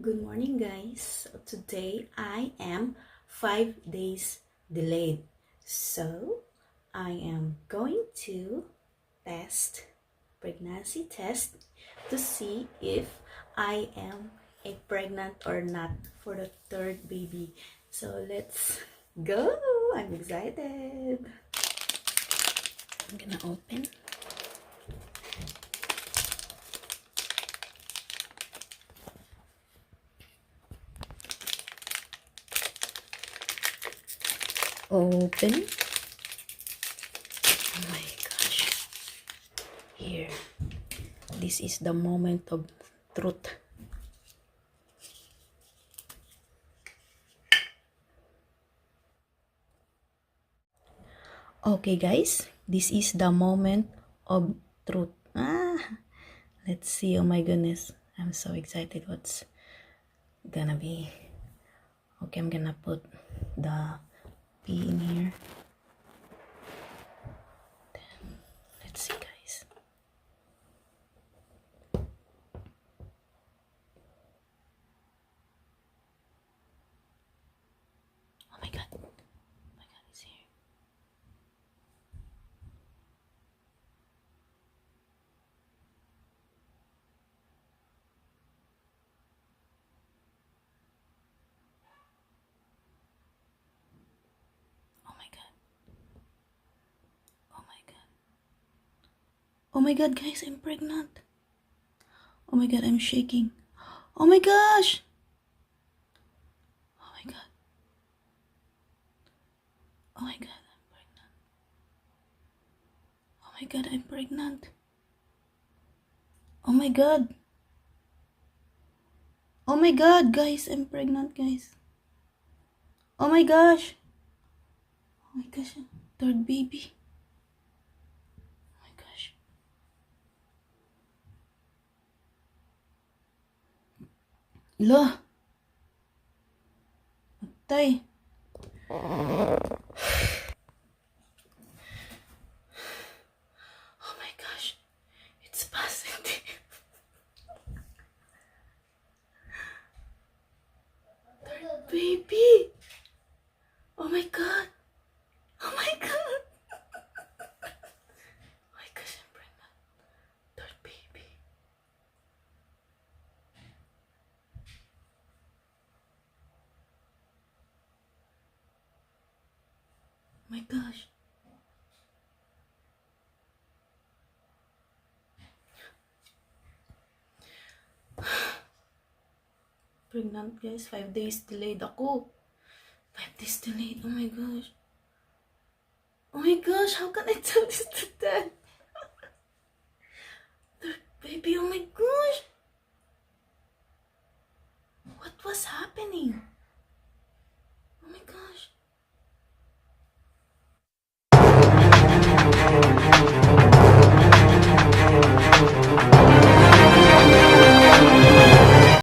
Good morning, guys. So today I am 5 days delayed. So I am going to test pregnancy test to see if I am a pregnant or not for the third baby. So let's go. I'm excited. I'm gonna open. Open. Oh my gosh. Here. This is the moment of truth. Okay, guys. This is the moment of truth. Let's see. Oh my goodness. I'm so excited what's gonna be. Okay, I'm gonna put the pea in here. Then, let's see, guys. Oh my god. Oh my god, it's here. Oh my god. Oh my god. Oh my god, guys, I'm pregnant. Oh my god, I'm shaking. Oh my gosh. Oh my god. Oh my god, I'm pregnant. Oh my god, I'm pregnant. Oh my god. Oh my god, guys, I'm pregnant, guys. Oh my gosh. Oh my gosh, third baby. Oh my gosh. Lah. Tay. Oh my gosh. It's positive. Third baby. Oh my god. Oh my god. Oh my gosh, I'm pregnant. Third baby. Oh my gosh. Pregnant, guys. 5 days delayed ako. 5 days delayed. Oh my gosh. Oh my gosh, how can I tell this to dad? Third baby, oh my god.